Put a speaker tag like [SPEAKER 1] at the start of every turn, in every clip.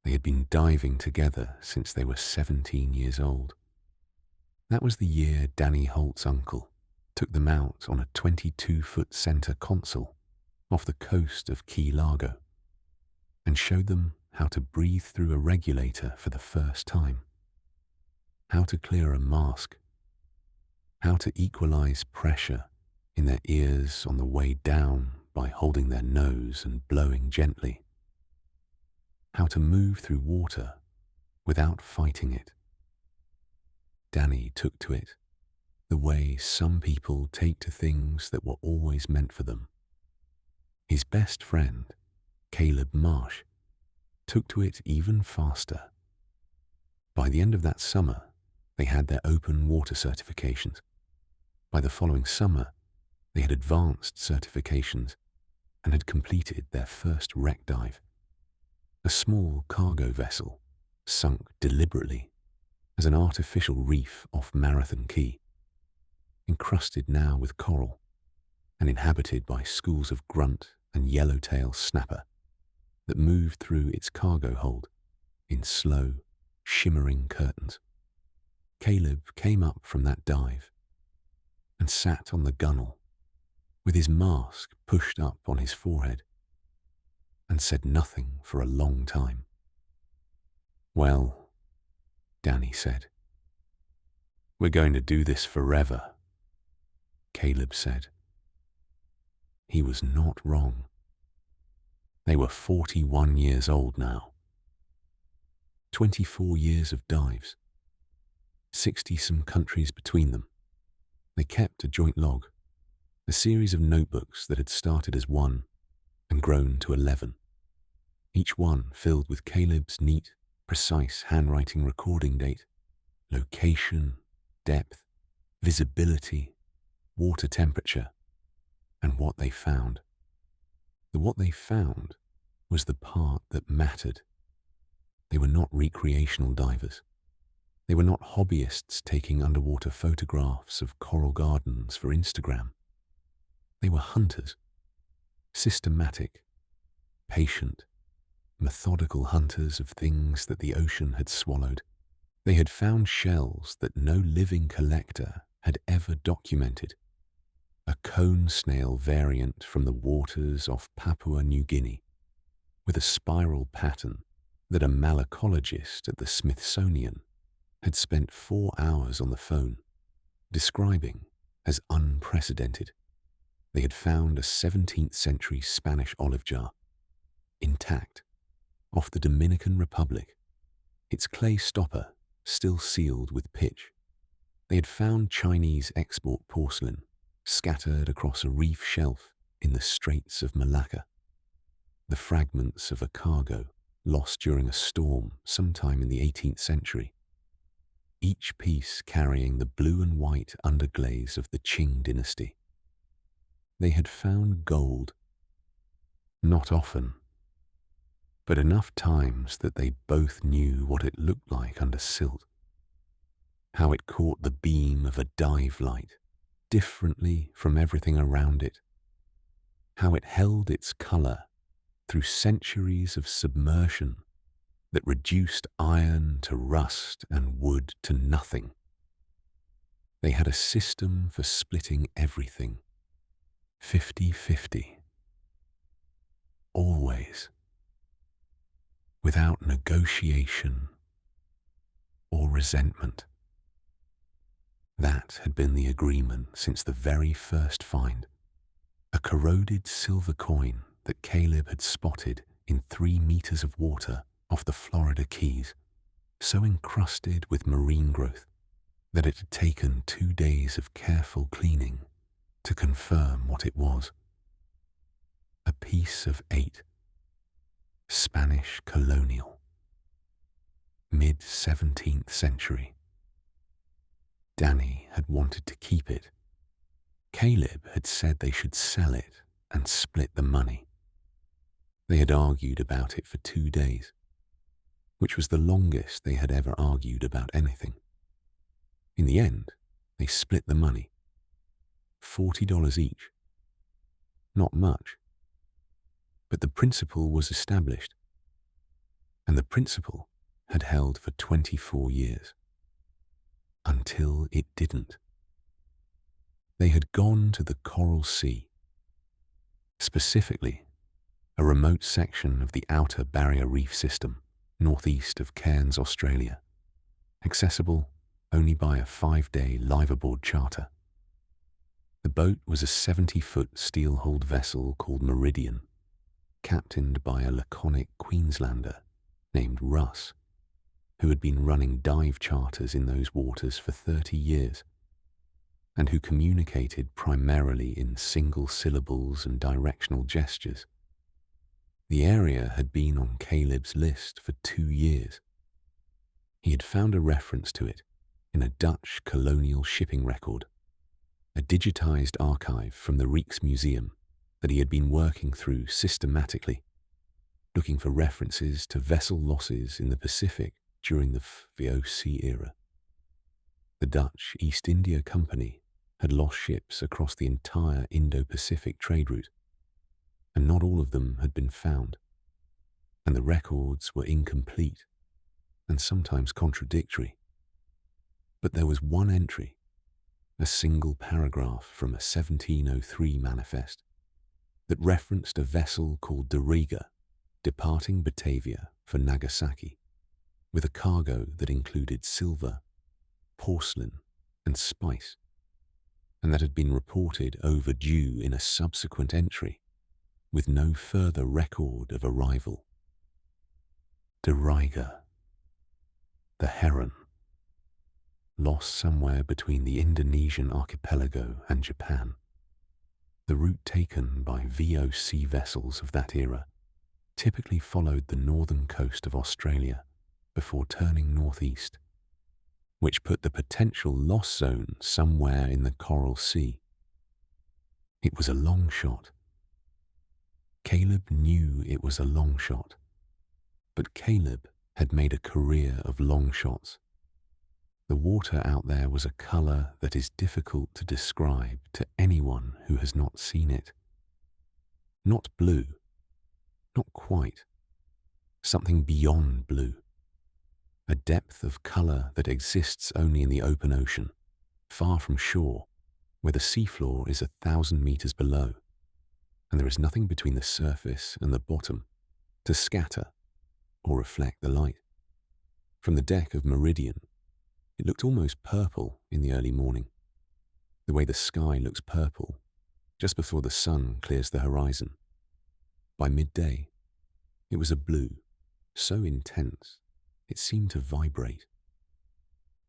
[SPEAKER 1] They had been diving together since they were 17 years old. That was the year Danny Holt's uncle took them out on a 22-foot center console off the coast of Key Largo and showed them how to breathe through a regulator for the first time, how to clear a mask, how to equalize pressure in their ears on the way down by holding their nose and blowing gently, how to move through water without fighting it. Danny took to it the way some people take to things that were always meant for them. His best friend, Caleb Marsh, took to it even faster. By the end of that summer, they had their open water certifications. By the following summer, they had advanced certifications and had completed their first wreck dive. A small cargo vessel sunk deliberately as an artificial reef off Marathon Key, encrusted now with coral and inhabited by schools of grunt and yellowtail snapper that moved through its cargo hold in slow, shimmering curtains. Caleb came up from that dive and sat on the gunwale with his mask pushed up on his forehead and said nothing for a long time. "Well," Danny said. "We're going to do this forever," Caleb said. He was not wrong. They were 41 years old now. 24 years of dives. 60-some countries between them. They kept a joint log, a series of notebooks that had started as one and grown to 11, each one filled with Caleb's neat, precise handwriting recording date, location, depth, visibility, water temperature, and what they found. The what they found was the part that mattered. They were not recreational divers. They were not hobbyists taking underwater photographs of coral gardens for Instagram. They were hunters, systematic, patient, methodical hunters of things that the ocean had swallowed. They had found shells that no living collector had ever documented. A cone snail variant from the waters off Papua New Guinea, with a spiral pattern that a malacologist at the Smithsonian had spent 4 hours on the phone describing as unprecedented. They had found a 17th century Spanish olive jar, intact, off the Dominican Republic, its clay stopper still sealed with pitch. They had found Chinese export porcelain scattered across a reef shelf in the Straits of Malacca, the fragments of a cargo lost during a storm sometime in the 18th century, each piece carrying the blue and white underglaze of the Qing dynasty. They had found gold, not often, but enough times that they both knew what it looked like under silt, how it caught the beam of a dive light differently from everything around it, how it held its color through centuries of submersion that reduced iron to rust and wood to nothing. They had a system for splitting everything, 50-50, always, without negotiation or resentment. That had been the agreement since the very first find, a corroded silver coin that Caleb had spotted in 3 meters of water off the Florida Keys, so encrusted with marine growth that it had taken 2 days of careful cleaning to confirm what it was. A piece of 8, Spanish colonial, mid-17th century. Danny had wanted to keep it. Caleb had said they should sell it and split the money. They had argued about it for 2 days, which was the longest they had ever argued about anything. In the end, they split the money, $40 each. Not much, but the principle was established. and the principle had held for 24 years. Until it didn't. They had gone to the Coral Sea, specifically a remote section of the Outer Barrier Reef System, northeast of Cairns, Australia, accessible only by a 5-day live-aboard charter. The boat was a 70-foot steel-hulled vessel called Meridian, captained by a laconic Queenslander named Russ, who had been running dive charters in those waters for 30 years, and who communicated primarily in single syllables and directional gestures. The area had been on Caleb's list for 2 years. He had found a reference to it in a Dutch colonial shipping record, a digitized archive from the Rijksmuseum that he had been working through systematically, looking for references to vessel losses in the Pacific during the VOC era. The Dutch East India Company had lost ships across the entire Indo-Pacific trade route, and not all of them had been found, and the records were incomplete and sometimes contradictory. But there was one entry, a single paragraph from a 1703 manifest, that referenced a vessel called De Riga departing Batavia for Nagasaki with a cargo that included silver, porcelain, and spice, and that had been reported overdue in a subsequent entry with no further record of arrival. De Riga, the heron, lost somewhere between the Indonesian archipelago and Japan. The route taken by VOC vessels of that era typically followed the northern coast of Australia before turning northeast, which put the potential loss zone somewhere in the Coral Sea. It was a long shot. Caleb knew it was a long shot, but Caleb had made a career of long shots. The water out there was a colour that is difficult to describe to anyone who has not seen it. Not blue, not quite, something beyond blue. A depth of colour that exists only in the open ocean, far from shore, where the seafloor is 1,000 metres below, and there is nothing between the surface and the bottom to scatter or reflect the light. From the deck of Meridian, it looked almost purple in the early morning, the way the sky looks purple just before the sun clears the horizon. By midday, it was a blue so intense it seemed to vibrate.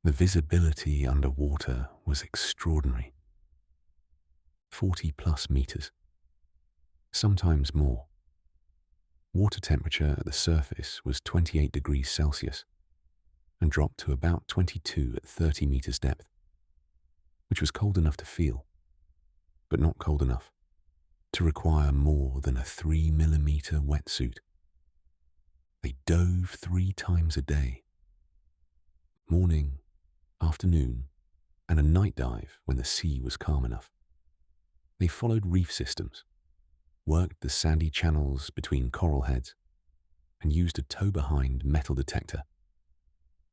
[SPEAKER 1] The visibility underwater was extraordinary. 40+ meters, sometimes more. Water temperature at the surface was 28 degrees Celsius and dropped to about 22 at 30 meters depth, which was cold enough to feel, but not cold enough to require more than a 3mm wetsuit. They dove 3 times a day, morning, afternoon, and a night dive when the sea was calm enough. They followed reef systems, worked the sandy channels between coral heads, and used a tow-behind metal detector,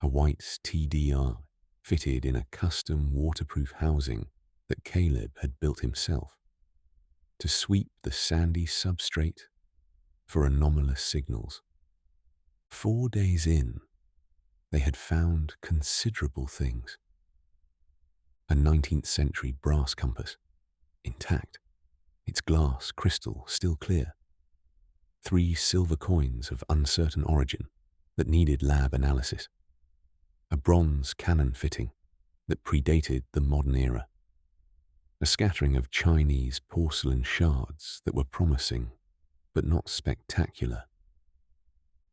[SPEAKER 1] a white TDI fitted in a custom waterproof housing that Caleb had built himself, to sweep the sandy substrate for anomalous signals. 4 days in, they had found considerable things. A 19th century brass compass, intact, its glass crystal still clear. 3 silver coins of uncertain origin that needed lab analysis. A bronze cannon fitting that predated the modern era. A scattering of Chinese porcelain shards that were promising but not spectacular.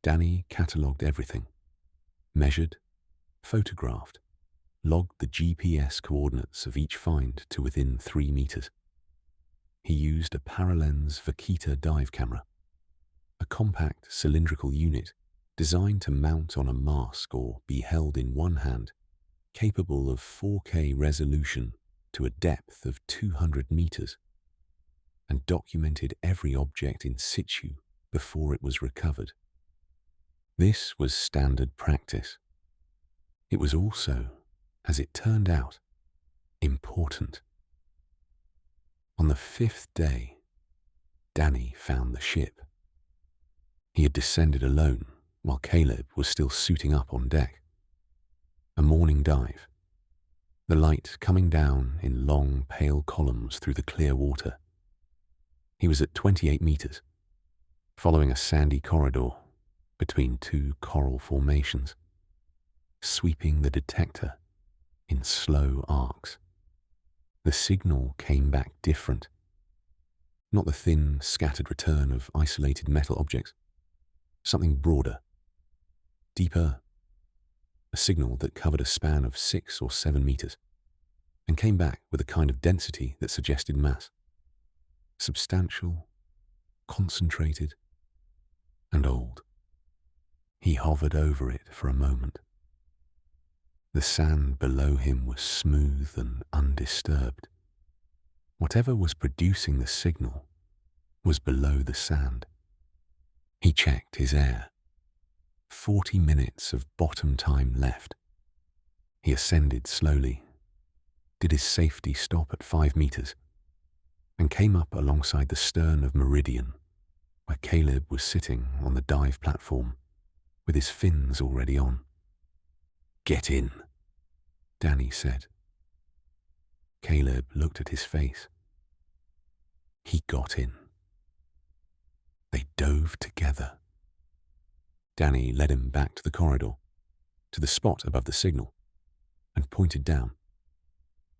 [SPEAKER 1] Danny catalogued everything, measured, photographed, logged the GPS coordinates of each find to within 3 meters. He used a Paralens Vaquita dive camera, a compact cylindrical unit designed to mount on a mask or be held in one hand, capable of 4K resolution to a depth of 200 meters, and documented every object in situ before it was recovered. This was standard practice. It was also, as it turned out, important. On the fifth day, Danny found the ship. He had descended alone while Caleb was still suiting up on deck. A morning dive, the light coming down in long, pale columns through the clear water. He was at 28 meters, following a sandy corridor between two coral formations, sweeping the detector in slow arcs. The signal came back different. Not the thin, scattered return of isolated metal objects. Something broader, deeper, a signal that covered a span of 6 or 7 meters, and came back with a kind of density that suggested mass. Substantial, concentrated, and old. He hovered over it for a moment. The sand below him was smooth and undisturbed. Whatever was producing the signal was below the sand. He checked his air. 40 minutes of bottom time left. He ascended slowly, did his safety stop at 5 meters, and came up alongside the stern of Meridian, where Caleb was sitting on the dive platform with his fins already on. "Get in," Danny said. Caleb looked at his face. He got in. They dove together. Danny led him back to the corridor, to the spot above the signal, and pointed down.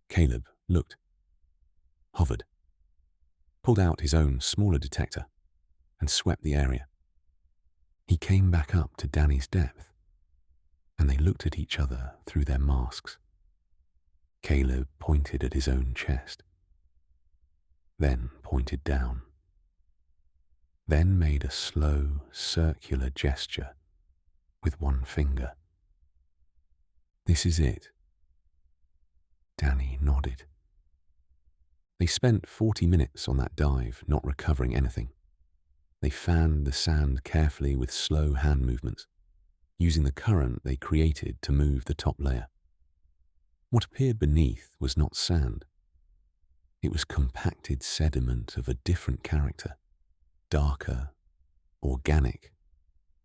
[SPEAKER 1] Caleb looked, hovered, pulled out his own smaller detector, and swept the area. He came back up to Danny's depth, and they looked at each other through their masks. Caleb pointed at his own chest, then pointed down, then made a slow, circular gesture with one finger. "This is it." Danny nodded. They spent 40 minutes on that dive, not recovering anything. They fanned the sand carefully with slow hand movements, using the current they created to move the top layer. What appeared beneath was not sand. It was compacted sediment of a different character, darker, organic,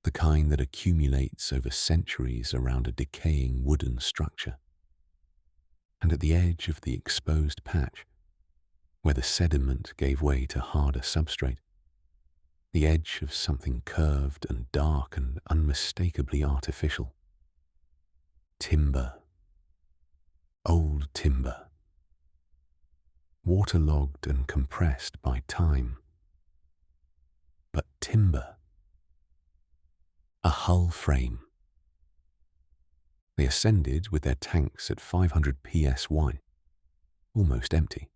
[SPEAKER 1] the kind that accumulates over centuries around a decaying wooden structure. And at the edge of the exposed patch, where the sediment gave way to harder substrate, the edge of something curved and dark and unmistakably artificial. Timber. Old timber. Waterlogged and compressed by time. But timber. A hull frame. They ascended with their tanks at 500 psi, almost empty,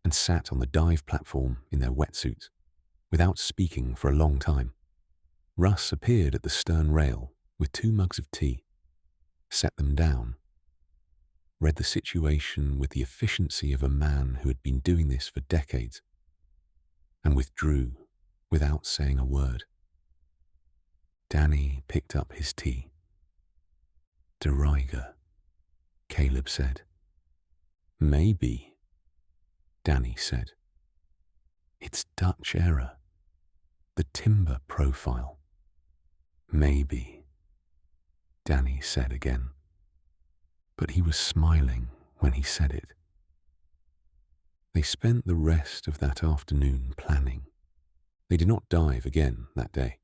[SPEAKER 1] and sat on the dive platform in their wetsuits, without speaking for a long time. Russ appeared at the stern rail with 2 mugs of tea, set them down, read the situation with the efficiency of a man who had been doing this for decades, and withdrew without saying a word. Danny picked up his tea. "De Ruyger," Caleb said. "Maybe," Danny said. "It's Dutch error. The timber profile." "Maybe," Danny said again. But he was smiling when he said it. They spent the rest of that afternoon planning. They did not dive again that day.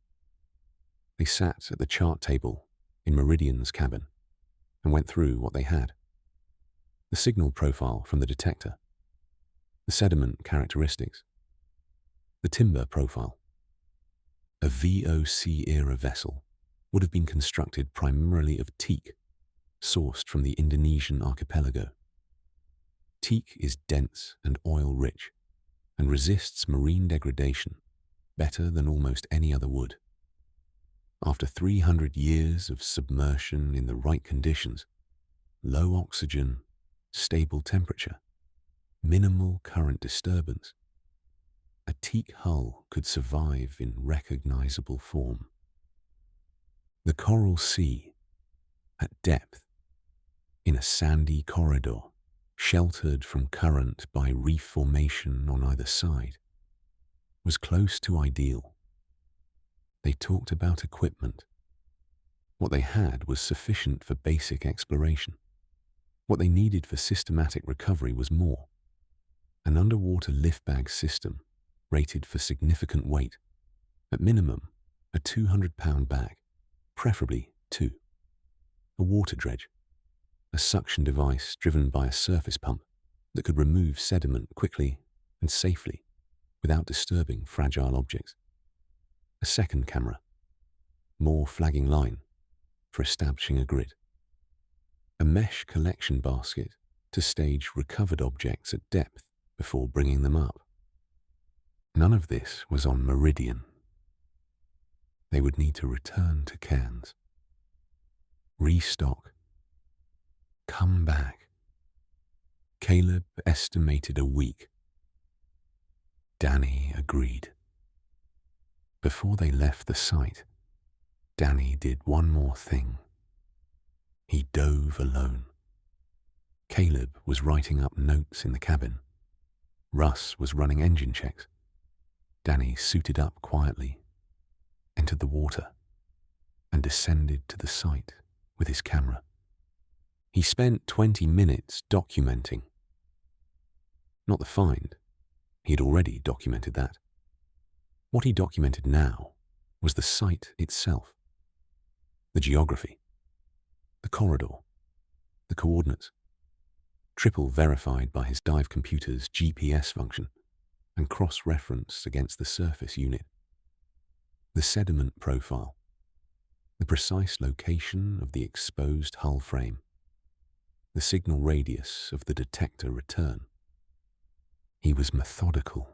[SPEAKER 1] They sat at the chart table in Meridian's cabin and went through what they had. The signal profile from the detector, the sediment characteristics, the timber profile. A VOC-era vessel would have been constructed primarily of teak, sourced from the Indonesian archipelago. Teak is dense and oil-rich and resists marine degradation better than almost any other wood. After 300 years of submersion in the right conditions, low oxygen, stable temperature, minimal current disturbance, a teak hull could survive in recognizable form. The Coral Sea, at depth, in a sandy corridor, sheltered from current by reef formation on either side, was close to ideal. They talked about equipment. What they had was sufficient for basic exploration. What they needed for systematic recovery was more. An underwater lift bag system rated for significant weight. At minimum, a 200-pound bag, preferably two. A water dredge, a suction device driven by a surface pump that could remove sediment quickly and safely without disturbing fragile objects. A second camera, more flagging line for establishing a grid. A mesh collection basket to stage recovered objects at depth before bringing them up. None of this was on Meridian. They would need to return to Cairns, restock, come back. Caleb estimated a week. Danny agreed. Before they left the site, Danny did one more thing. He dove alone. Caleb was writing up notes in the cabin. Russ was running engine checks. Danny suited up quietly, entered the water, and descended to the site with his camera. He spent 20 minutes documenting. Not the find. He had already documented that. What he documented now was the site itself. The geography, the corridor, the coordinates, triple verified by his dive computer's GPS function and cross-referenced against the surface unit. The sediment profile, the precise location of the exposed hull frame, the signal radius of the detector return. He was methodical.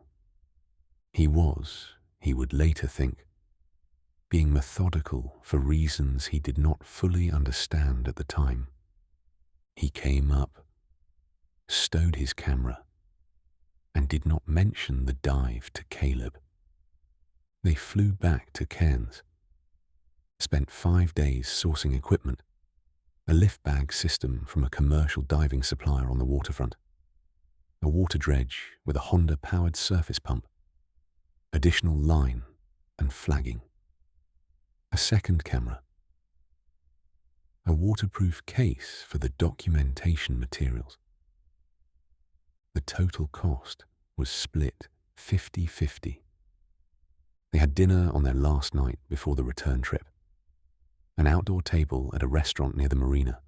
[SPEAKER 1] He would later think, being methodical for reasons he did not fully understand at the time. He came up, stowed his camera, and did not mention the dive to Caleb. They flew back to Cairns, spent 5 days sourcing equipment, a lift bag system from a commercial diving supplier on the waterfront, a water dredge with a Honda-powered surface pump, additional line and flagging, a second camera, a waterproof case for the documentation materials. The total cost was split 50-50. They had dinner on their last night before the return trip. An outdoor table at a restaurant near the marina.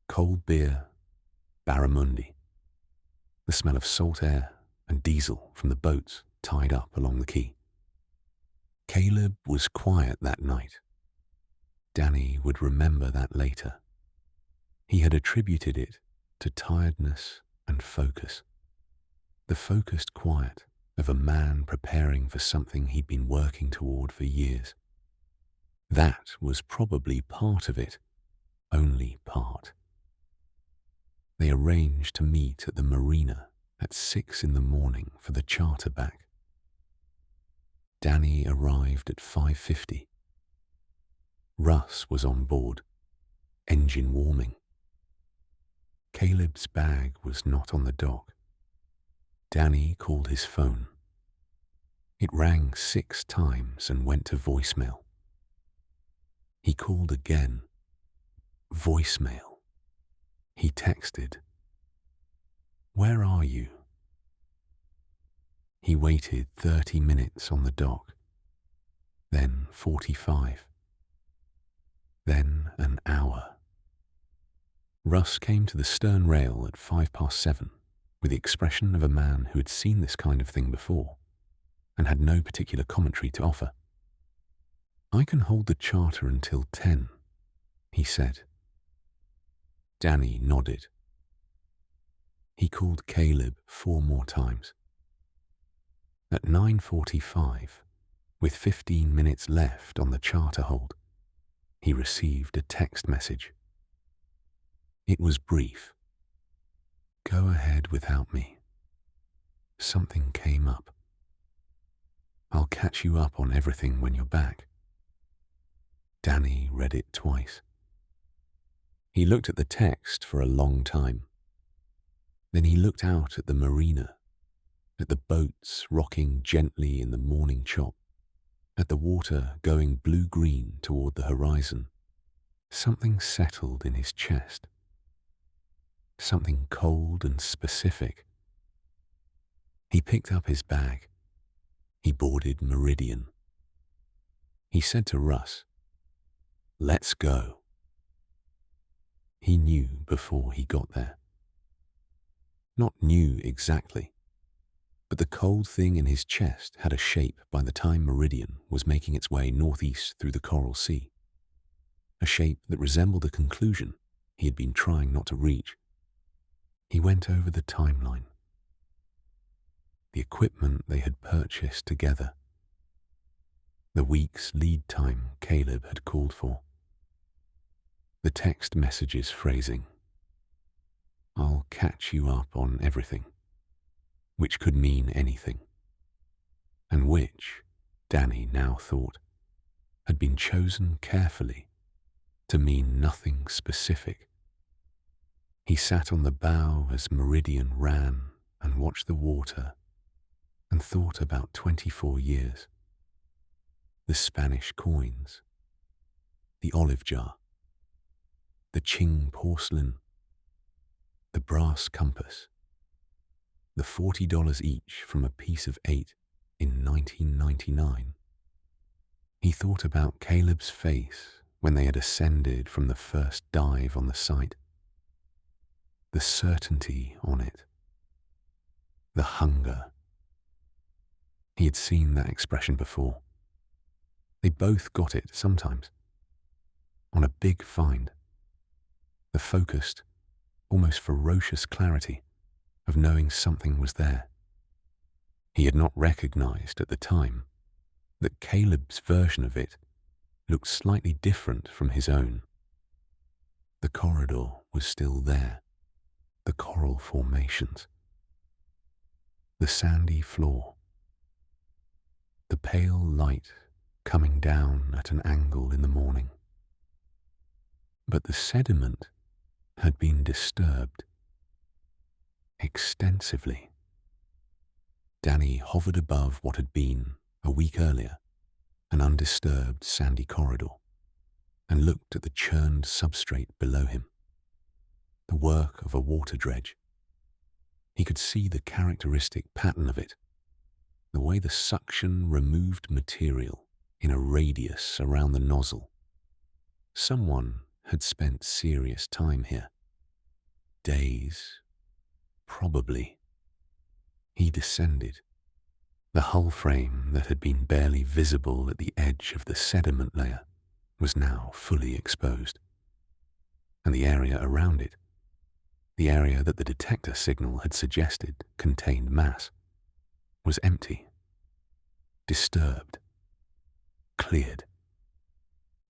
[SPEAKER 1] Cold beer, barramundi. The smell of salt air and diesel from the boats tied up along the quay. Caleb was quiet that night. Danny would remember that later. He had attributed it to tiredness and focus. The focused quiet of a man preparing for something he'd been working toward for years. That was probably part of it, only part. They arranged to meet at the marina at 6 in the morning for the charter back. Danny arrived at 5:50. Russ was on board, engine warming. Caleb's bag was not on the dock. Danny called his phone. It rang 6 times and went to voicemail. He called again. Voicemail. He texted, "Where are you?" He waited 30 minutes on the dock, then 45, then an hour. Russ came to the stern rail at 7:05 with the expression of a man who had seen this kind of thing before and had no particular commentary to offer. "I can hold the charter until 10, he said. Danny nodded. He called Caleb 4 more times. At 9:45, with 15 minutes left on the charter hold, he received a text message. It was brief. "Go ahead without me. Something came up. I'll catch you up on everything when you're back." Danny read it twice. He looked at the text for a long time. Then he looked out at the marina, at the boats rocking gently in the morning chop, at the water going blue-green toward the horizon. Something settled in his chest. Something cold and specific. He picked up his bag. He boarded Meridian. He said to Russ, "Let's go." He knew before he got there. Not knew exactly, but the cold thing in his chest had a shape by the time Meridian was making its way northeast through the Coral Sea. A shape that resembled a conclusion he had been trying not to reach. He went over the timeline. The equipment they had purchased together. The week's lead time Caleb had called for. The text messages phrasing, "I'll catch you up on everything," which could mean anything, and which, Danny now thought, had been chosen carefully to mean nothing specific. He sat on the bow as Meridian ran and watched the water and thought about 24 years. The Spanish coins, the olive jar, the Qing porcelain, the brass compass, the $40 each from a piece of 8 in 1999. He thought about Caleb's face when they had ascended from the first dive on the site. The certainty on it. The hunger. He had seen that expression before. They both got it sometimes. On a big find. The focused, almost ferocious clarity of knowing something was there. He had not recognized at the time that Caleb's version of it looked slightly different from his own. The corridor was still there, the coral formations, the sandy floor, the pale light coming down at an angle in the morning. But the sediment had been disturbed extensively. Danny hovered above what had been, a week earlier, an undisturbed sandy corridor, and looked at the churned substrate below him, the work of a water dredge. He could see the characteristic pattern of it, the way the suction removed material in a radius around the nozzle. Someone had spent serious time here. Days, probably. He descended. The hull frame that had been barely visible at the edge of the sediment layer was now fully exposed. And the area around it, the area that the detector signal had suggested contained mass, was empty, disturbed, cleared.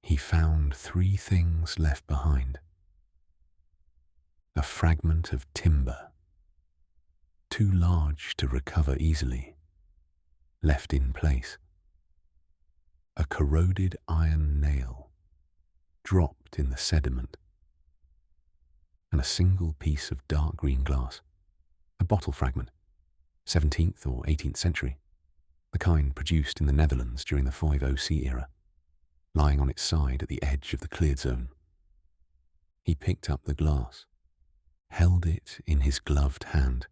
[SPEAKER 1] He found 3 things left behind. A fragment of timber, too large to recover easily, left in place. A corroded iron nail, dropped in the sediment. And a single piece of dark green glass, a bottle fragment, 17th or 18th century, the kind produced in the Netherlands during the 50C era, lying on its side at the edge of the cleared zone. He picked up the glass, held it in his gloved hand,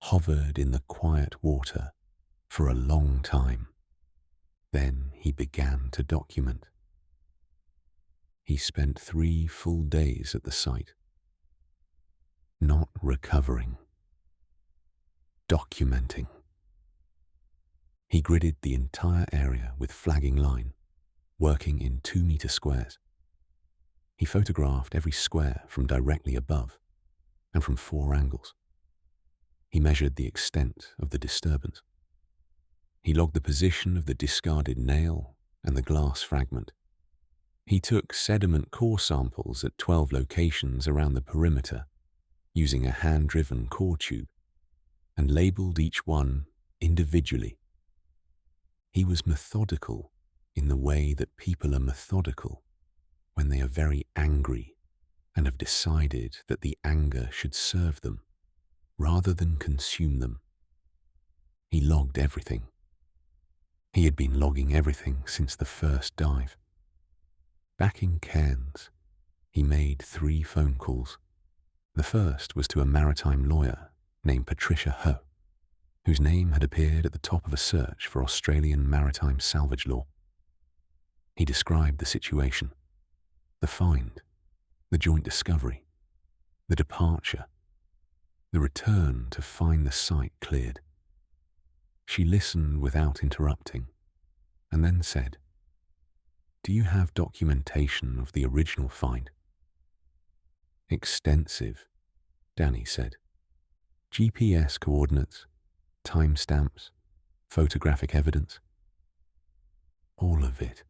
[SPEAKER 1] hovered in the quiet water for a long time. Then he began to document. He spent 3 full days at the site, not recovering, documenting. He gridded the entire area with flagging line, working in 2-meter squares. He photographed every square from directly above and from 4 angles. He measured the extent of the disturbance. He logged the position of the discarded nail and the glass fragment. He took sediment core samples at 12 locations around the perimeter using a hand-driven core tube and labeled each one individually. He was methodical in the way that people are methodical when they are very angry and have decided that the anger should serve them rather than consume them. He logged everything. He had been logging everything since the first dive. Back in Cairns, he made 3 phone calls. The first was to a maritime lawyer named Patricia Ho, whose name had appeared at the top of a search for Australian maritime salvage law. He described the situation, the find, the joint discovery, the departure, the return to find the site cleared. She listened without interrupting, and then said, "Do you have documentation of the original find?" "Extensive," Danny said. "GPS coordinates, timestamps, photographic evidence." "All of it,"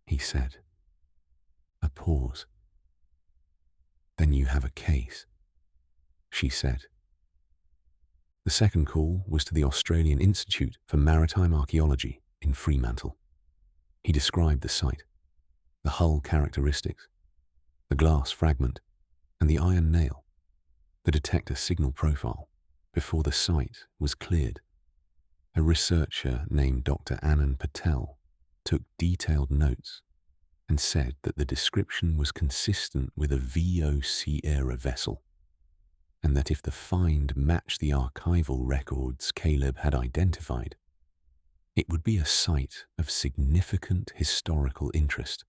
[SPEAKER 1] he said. A pause. "Then you have a case," she said. The second call was to the Australian Institute for Maritime Archaeology in Fremantle. He described the site, the hull characteristics, the glass fragment, and the iron nail, the detector signal profile, before the site was cleared. A researcher named Dr. Anand Patel took detailed notes and said that the description was consistent with a VOC-era vessel, and that if the find matched the archival records Caleb had identified, it would be a site of significant historical interest.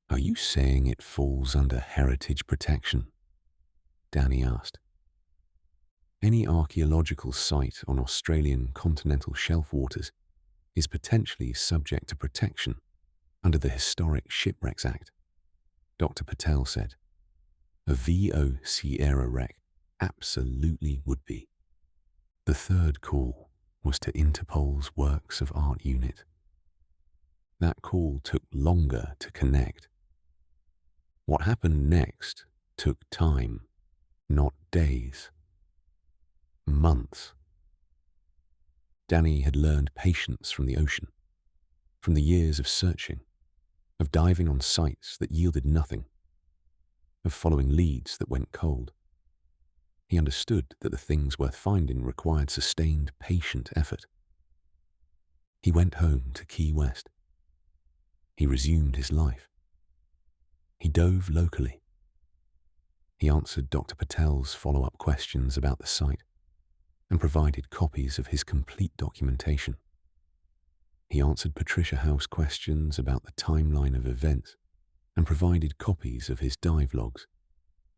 [SPEAKER 1] "Are you saying it falls under heritage protection?" Danny asked. "Any archaeological site on Australian continental shelf waters is potentially subject to protection under the Historic Shipwrecks Act," Dr. Patel said. "A VOC-era wreck absolutely would be." The third call was to Interpol's Works of Art unit. That call took longer to connect. What happened next took time, not days. Months. Danny had learned patience from the ocean, from the years of searching, of diving on sites that yielded nothing, of following leads that went cold. He understood that the things worth finding required sustained, patient effort. He went home to Key West. He resumed his life. He dove locally. He answered Dr. Patel's follow-up questions about the site and provided copies of his complete documentation. He answered Patricia Howe's questions about the timeline of events and provided copies of his dive logs,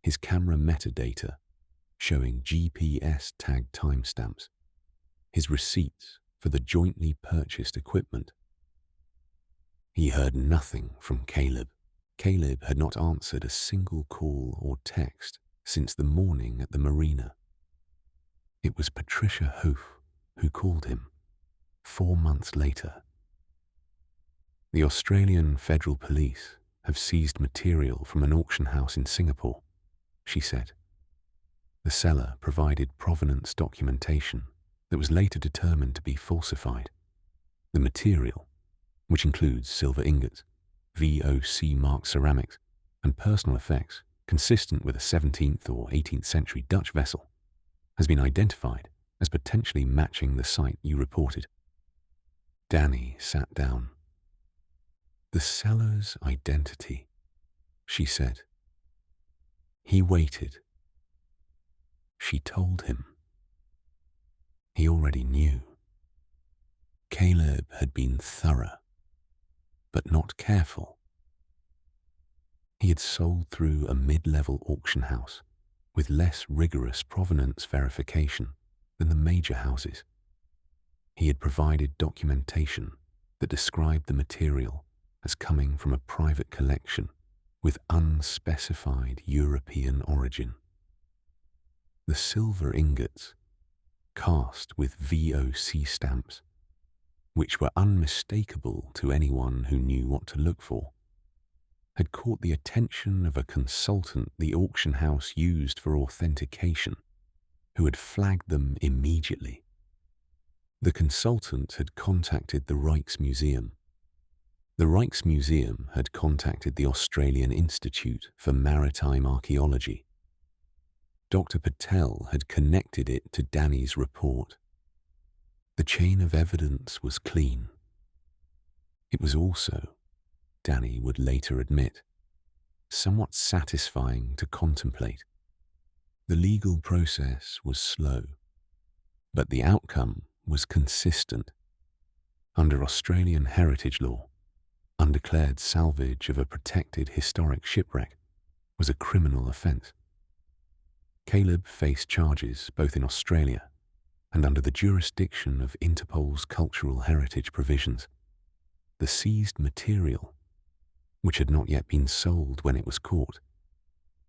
[SPEAKER 1] his camera metadata showing GPS-tagged timestamps, his receipts for the jointly purchased equipment. He heard nothing from Caleb. Caleb had not answered a single call or text since the morning at the marina. It was Patricia Hoof who called him 4 months later. "The Australian Federal Police have seized material from an auction house in Singapore," she said. The seller provided provenance documentation that was later determined to be falsified. The material, which includes silver ingots, VOC-marked ceramics, and personal effects consistent with a 17th or 18th century Dutch vessel, has been identified as potentially matching the site you reported. Danny sat down. "The seller's identity," she said. He waited. She told him. He already knew. Caleb had been thorough, but not careful. He had sold through a mid-level auction house with less rigorous provenance verification than the major houses. He had provided documentation that described the material as coming from a private collection with unspecified European origin. The silver ingots, cast with VOC stamps, which were unmistakable to anyone who knew what to look for, had caught the attention of a consultant the auction house used for authentication, who had flagged them immediately. The consultant had contacted the Rijksmuseum, The Rijksmuseum had contacted the Australian Institute for Maritime Archaeology. Dr. Patel had connected it to Danny's report. The chain of evidence was clean. It was also, Danny would later admit, somewhat satisfying to contemplate. The legal process was slow, but the outcome was consistent. Under Australian heritage law, undeclared salvage of a protected historic shipwreck was a criminal offence. Caleb faced charges both in Australia and under the jurisdiction of Interpol's cultural heritage provisions. The seized material, which had not yet been sold when it was caught,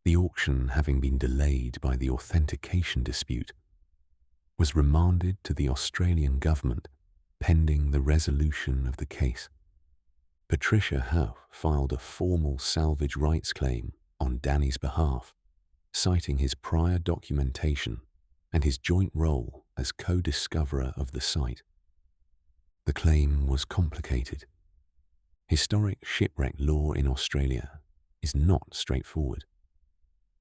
[SPEAKER 1] the auction having been delayed by the authentication dispute, was remanded to the Australian government pending the resolution of the case. Patricia Howe filed a formal salvage rights claim on Danny's behalf, citing his prior documentation and his joint role as co-discoverer of the site. The claim was complicated. Historic shipwreck law in Australia is not straightforward.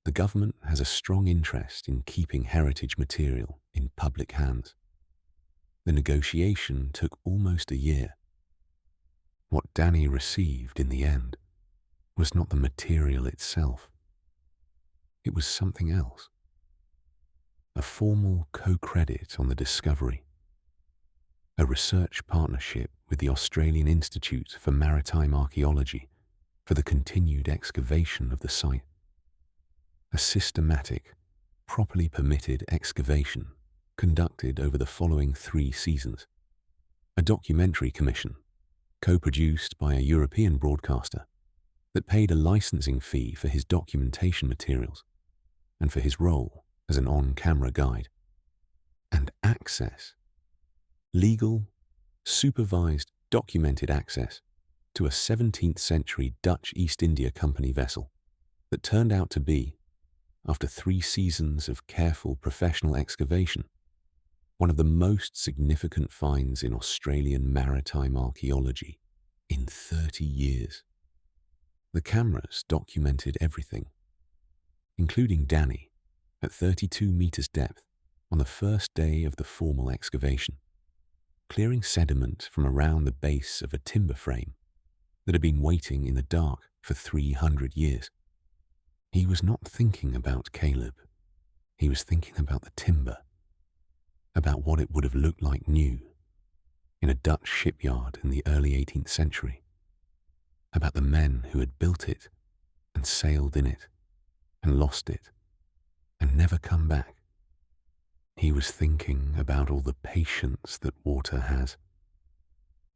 [SPEAKER 1] The government has a strong interest in keeping heritage material in public hands. The negotiation took almost a year. What Danny received in the end was not the material itself. It was something else. A formal co-credit on the discovery. A research partnership with the Australian Institute for Maritime Archaeology for the continued excavation of the site. A systematic, properly permitted excavation conducted over the following 3 seasons. A documentary commission, co-produced by a European broadcaster, that paid a licensing fee for his documentation materials and for his role as an on-camera guide. And access, legal, supervised, documented access to a 17th century Dutch East India Company vessel that turned out to be, after 3 seasons of careful professional excavation, one of the most significant finds in Australian maritime archaeology in 30 years. The cameras documented everything, including Danny at 32 meters depth on the first day of the formal excavation, clearing sediment from around the base of a timber frame that had been waiting in the dark for 300 years. He was not thinking about Caleb. He was thinking about the timber, about what it would have looked like new in a Dutch shipyard in the early 18th century, about the men who had built it and sailed in it and lost it and never come back. He was thinking about all the patience that water has,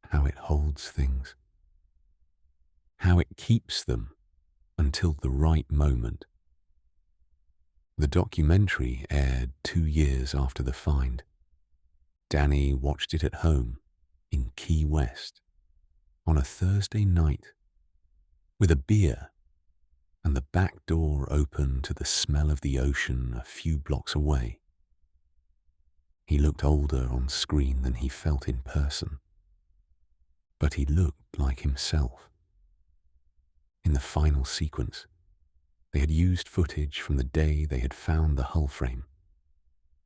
[SPEAKER 1] how it holds things, how it keeps them until the right moment. The documentary aired 2 years after the find. Danny watched it at home in Key West on a Thursday night with a beer and the back door open to the smell of the ocean a few blocks away. He looked older on screen than he felt in person, but he looked like himself. In the final sequence, they had used footage from the day they had found the hull frame,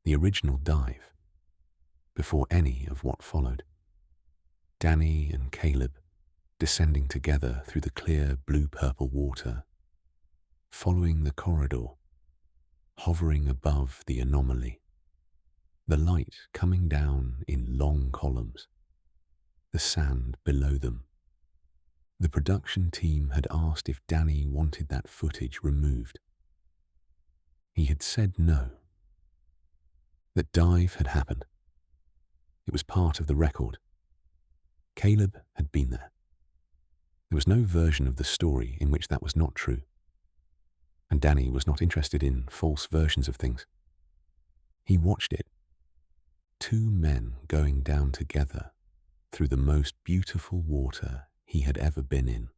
[SPEAKER 1] the original dive, before any of what followed. Danny and Caleb descending together through the clear blue-purple water, following the corridor, hovering above the anomaly, the light coming down in long columns, the sand below them. The production team had asked if Danny wanted that footage removed. He had said no. That dive had happened. It was part of the record. Caleb had been there. There was no version of the story in which that was not true. And Danny was not interested in false versions of things. He watched it. 2 men going down together through the most beautiful water he had ever been in.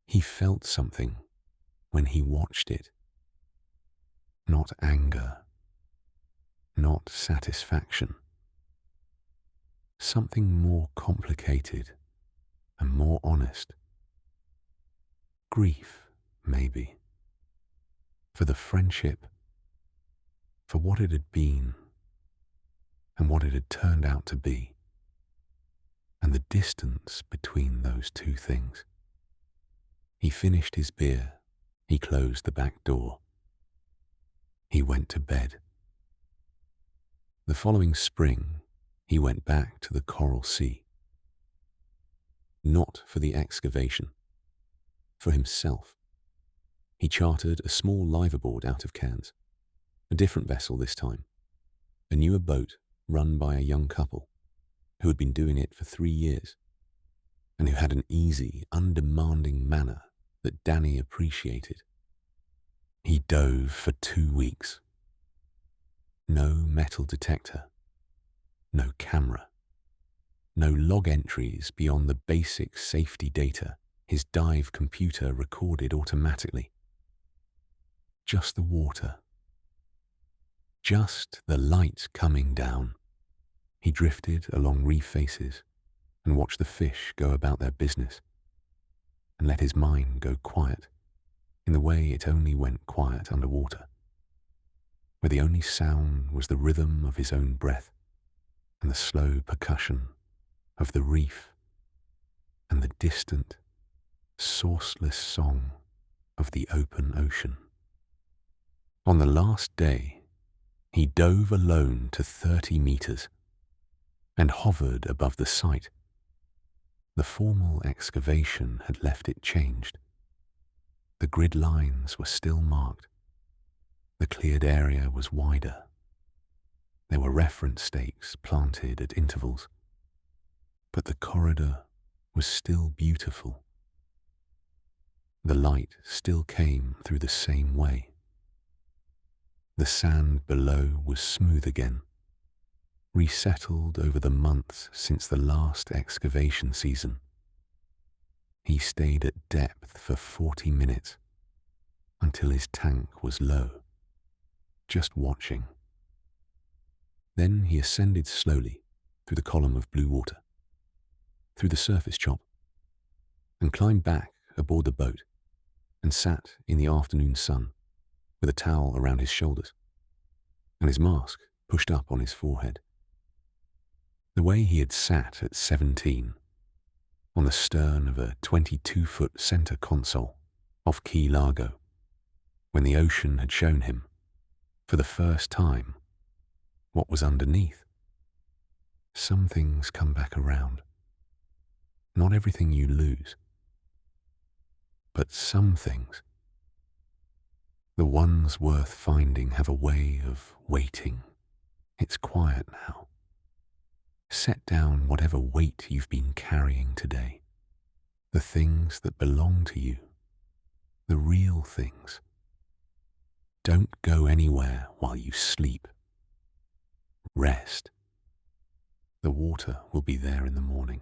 [SPEAKER 1] He felt something when he watched it. Not anger, not satisfaction. Something more complicated and more honest. Grief, maybe, for the friendship, for what it had been and what it had turned out to be, and the distance between those two things. He finished his beer. He closed the back door. He went to bed. The following spring, he went back to the Coral Sea. Not for the excavation, for himself. He chartered a small liveaboard out of Cairns, a different vessel this time, a newer boat run by a young couple who had been doing it for 3 years and who had an easy, undemanding manner that Danny appreciated. He dove for 2 weeks. No metal detector, no camera, no log entries beyond the basic safety data his dive computer recorded automatically. Just the water. Just the light coming down. He drifted along reef faces and watched the fish go about their business and let his mind go quiet in the way it only went quiet underwater, where the only sound was the rhythm of his own breath and the slow percussion of the reef and the distant, sourceless song of the open ocean. On the last day, he dove alone to 30 meters and hovered above the site. The formal excavation had left it changed. The grid lines were still marked. The cleared area was wider. There were reference stakes planted at intervals. But the corridor was still beautiful. The light still came through the same way. The sand below was smooth again, resettled over the months since the last excavation season. He stayed at depth for 40 minutes until his tank was low, just watching. Then he ascended slowly through the column of blue water, through the surface chop, and climbed back aboard the boat and sat in the afternoon sun with a towel around his shoulders and his mask pushed up on his forehead. The way he had sat at 17 on the stern of a 22-foot center console off Key Largo, when the ocean had shown him, for the first time, what was underneath. Some things come back around. Not everything you lose, but some things. The ones worth finding have a way of waiting. It's quiet now. Set down whatever weight you've been carrying today. The things that belong to you. The real things. Don't go anywhere while you sleep. Rest. The water will be there in the morning.